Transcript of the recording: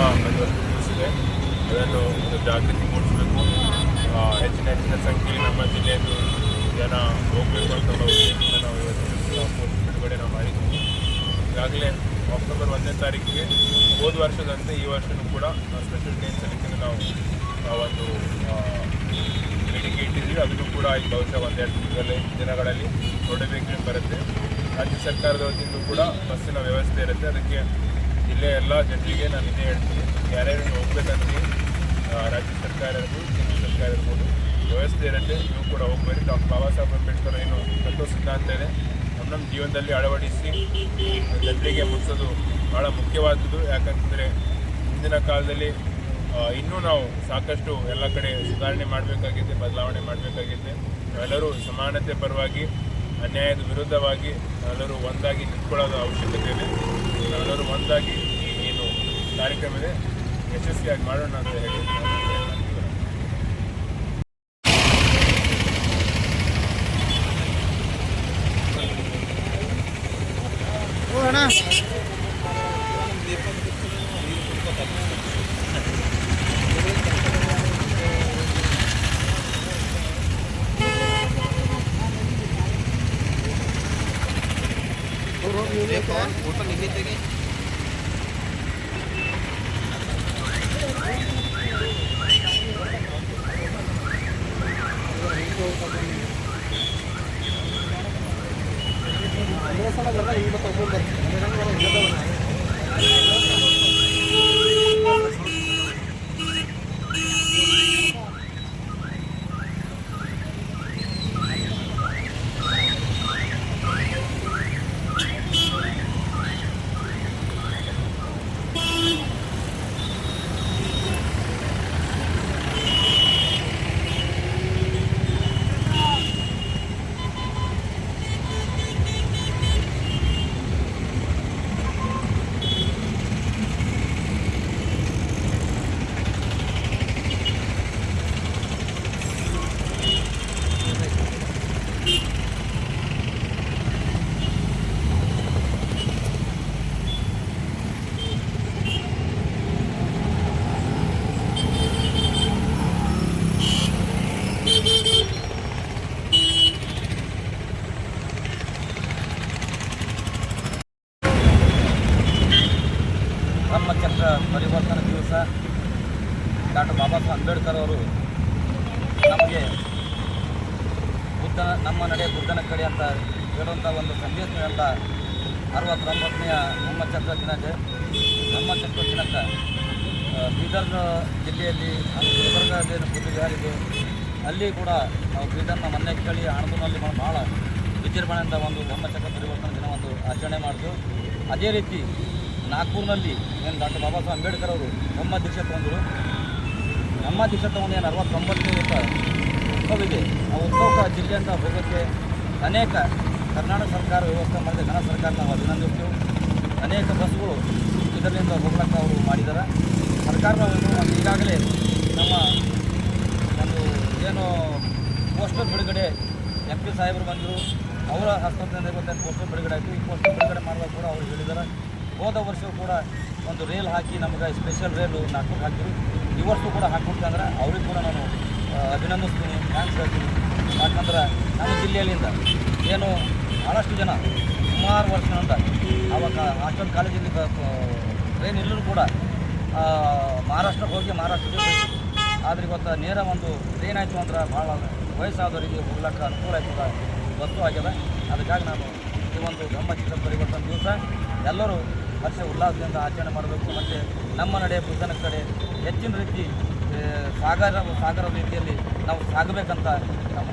ಅದು ತಿಳಿಸಿದೆ. ಅದನ್ನು ಒಂದು ಜಾಗೃತಿ ಮೂಡಿಸಬೇಕು. ಹೆಚ್ಚಿನ ಸಂಖ್ಯೆಯಲ್ಲಿ ನಮ್ಮ ಜಿಲ್ಲೆಯನ್ನು ಜನ ಹೋಗಬೇಕು ಅಂತ ಉದ್ದೇಶದಿಂದ ನಾವು ಇವತ್ತು ಪೋಸ್ಟ್ ಬಿಡುಗಡೆ ಮಾಡಿದ್ದೀವಿ. ಈಗಾಗಲೇ ಅಕ್ಟೋಬರ್ 1ನೇ ತಾರೀಕಿಗೆ ಹೋದ ವರ್ಷದಂತೆ ಈ ವರ್ಷವೂ ಕೂಡ ಸ್ಪೆಷಲ್ ಟ್ರೈನ್ ಸಲಿಕೆಯನ್ನು ನಾವು ಒಂದು ಬೇಡಿಕೆ ಇಟ್ಟಿದ್ದೀವಿ. ಅದನ್ನು ಕೂಡ ಈ ಬಹುಶಃ ಒಂದೆರಡು ದಿನಗಳಲ್ಲಿ ನೋಡಬೇಕು ಬರುತ್ತೆ. ರಾಜ್ಯ ಸರ್ಕಾರದ ವತಿಯಿಂದ ಕೂಡ ಬಸ್ಸಿನ ವ್ಯವಸ್ಥೆ ಇರುತ್ತೆ. ಅದಕ್ಕೆ ಜಿಲ್ಲೆಯ ಎಲ್ಲ ಜನರಿಗೆ ನಾನು ಇದೇ ಹೇಳ್ತೀನಿ, ಯಾರ್ಯಾರು ಹೋಗ್ಬೇಕಂದ್ರೆ ರಾಜ್ಯ ಸರ್ಕಾರ ಇರ್ಬೋದು, ಕೇಂದ್ರ ಸರ್ಕಾರ ಇರ್ಬೋದು, ವ್ಯವಸ್ಥೆ ಇರುತ್ತೆ, ನೀವು ಕೂಡ ಹೋಗ್ಬೇಕು. ಡಾಕ್ಟರ್ ಬಾಬಾ ಸಾಹೇಬ್ ಅಂಬೇಡ್ಕರ್ ಏನು ತತ್ವ ಸಿದ್ಧಾಂತ ಇದೆ ನಮ್ಮ ಜೀವನದಲ್ಲಿ ಅಳವಡಿಸಿ ಜನರಿಗೆ ಮುಟ್ಟಿಸೋದು ಭಾಳ ಮುಖ್ಯವಾದದ್ದು. ಯಾಕಂತಂದರೆ ಹಿಂದಿನ ಕಾಲದಲ್ಲಿ ಇನ್ನೂ ನಾವು ಸಾಕಷ್ಟು ಎಲ್ಲ ಕಡೆ ಸುಧಾರಣೆ ಮಾಡಬೇಕಾಗಿದೆ, ಬದಲಾವಣೆ ಮಾಡಬೇಕಾಗಿದೆ. ನಾವೆಲ್ಲರೂ ಸಮಾನತೆ ಪರವಾಗಿ, ಅನ್ಯಾಯದ ವಿರುದ್ಧವಾಗಿ ನಾವೆಲ್ಲರೂ ಒಂದಾಗಿ ನಿಂತ್ಕೊಳ್ಳೋದು ಅವಶ್ಯಕತೆ ಇದೆ. ನಾವೆಲ್ಲರೂ ಒಂದಾಗಿ ಏನು ಕಾರ್ಯಕ್ರಮ ಇದೆ ಯಶಸ್ವಿಯಾಗಿ ಮಾಡೋಣ ಅಂತ ಹೇಳಿ फोटो नहीं देंगे। ಧರ್ಮಚಕ್ರ ಪರಿವರ್ತನಾ ದಿವಸ ಡಾಕ್ಟರ್ ಬಾಬಾ ಸಾಹೇಬ್ ಅಂಬೇಡ್ಕರ್ ಅವರು ನಮಗೆ ನಮ್ಮ ನಡೆ ಬುದ್ಧನ ಕಡೆ ಅಂತ ಹೇಳುವಂಥ ಒಂದು ಸಂದೇಶದಿಂದ 69ನೇ ಧರ್ಮಚಕ್ರ ದಿನಕ್ಕೆ ಬೀದರ್ ಜಿಲ್ಲೆಯಲ್ಲಿ ಗುಲ್ಬರ್ಗದೇನು ಬುದ್ಧವಿಹಾರಿದೆ ಅಲ್ಲಿ ಕೂಡ ನಾವು ಬೀದರ್ನ ಮೊನ್ನೆ ಕೇಳಿ ಹಣದಲ್ಲಿ ಭಾಳ ವಿಜೃಂಭಣೆಯಿಂದ ಒಂದು ಧರ್ಮಚಕ್ರ ಪರಿವರ್ತನಾ ದಿನ ಒಂದು ಆಚರಣೆ ಮಾಡಿದ್ರು. ಅದೇ ರೀತಿ ನಾಗ್ಪುರ್ನಲ್ಲಿ ಏನು ಡಾಕ್ಟರ್ ಬಾಬಾ ಸಾಹೇಬ್ ಅಂಬೇಡ್ಕರ್ ಅವರು ನಮ್ಮ ದೀಕ್ಷೆ ತಗೊಂಡು ಏನು 69ನೇ ಉತ್ಸವ ಇದೆ. ಆ ಉತ್ಸವಕ್ಕೆ ಜಿಲ್ಲೆಯಿಂದ ಹೋಗೋಕ್ಕೆ ಅನೇಕ ಕರ್ನಾಟಕ ಸರ್ಕಾರ ವ್ಯವಸ್ಥೆ ಮಾಡಿದೆ, ಘನ ಸರ್ಕಾರ ನಾವು ಅಭಿನಂದಿಸ್ತೇವೆ. ಅನೇಕ ಬಸ್ಗಳು ಇದರಿಂದ ಹೋಗ್ಲಿಕ್ಕೆ ಅವರು ಮಾಡಿದ್ದಾರೆ. ಸರ್ಕಾರದವರು ಈಗಾಗಲೇ ನಮ್ಮ ಒಂದು ಏನು ಪೋಸ್ಟರ್ ಬಿಡುಗಡೆ MP ಸಾಹೇಬರು ಬಂದರು, ಅವರ ಹಸ್ತದಿಂದ 55 ಪೋಸ್ಟರ್ ಬಿಡುಗಡೆ ಆಯಿತು. ಈ ಪೋಸ್ಟರ್ ಬಿಡುಗಡೆ ಮಾಡುವಾಗ ಕೂಡ ಅವರು ಹೇಳಿದ್ದಾರೆ. ಹೋದ ವರ್ಷವೂ ಕೂಡ ಒಂದು ರೇಲ್ ಹಾಕಿ ನಮಗೆ ಸ್ಪೆಷಲ್ ರೇಲು ನಾಗ್ಪುರ್ ಹಾಕಿದ್ರು. ಈ ವರ್ಷವೂ ಕೂಡ ಹಾಕ್ಕೊಡ್ತಂದ್ರೆ ಅವ್ರಿಗೆ ಕೂಡ ನಾನು ಅಭಿನಂದಿಸ್ತೀನಿ, ಥ್ಯಾಂಕ್ಸ್ ಹೇಳ್ತೀನಿ. ಯಾಕಂದ್ರೆ ನಮ್ಮ ಜಿಲ್ಲೆಯಲ್ಲಿಂದ ಏನು ಭಾಳಷ್ಟು ಜನ ಸುಮಾರು ವರ್ಷಗಳಿಂದ ಆವಾಗ ಹಾಸ್ಟೆಲ್ ಕಾಲೇಜಲ್ಲಿ ಟ್ರೈನ್ ಇಲ್ಲೂ ಕೂಡ ಮಹಾರಾಷ್ಟ್ರಕ್ಕೆ ಹೋಗಿ ಮಹಾರಾಷ್ಟ್ರಕ್ಕೆ ಹೋಗ್ತಿದ್ರು. ಆದರೆ ಇವತ್ತು ನೇರ ಒಂದು ಟ್ರೈನ್ ಆಯಿತು ಅಂದ್ರೆ ಭಾಳ ವಯಸ್ಸಾದವರಿಗೆ ಹೋಗ್ಲಿಕ್ಕೆ ಅನುಕೂಲ ಆಯ್ತದ ವಸ್ತು ಆಗ್ಯದ. ಅದಕ್ಕಾಗಿ ನಾನು ಈ ಒಂದು ಧರ್ಮಚಕ್ರ ಪರಿವರ್ತನೆ ದಿವಸ ಎಲ್ಲರೂ ಹರ್ಷ ಉಲ್ಲಾಸದಿಂದ ಆಚರಣೆ ಮಾಡಬೇಕು. ಮತ್ತು ನಮ್ಮ ನಡೆ ಬುದ್ಧನ ಕಡೆ ಹೆಚ್ಚಿನ ರೀತಿ ಸಾಗರ ರೀತಿಯಲ್ಲಿ ನಾವು ಸಾಗಬೇಕಂತ ನಮ್ಮ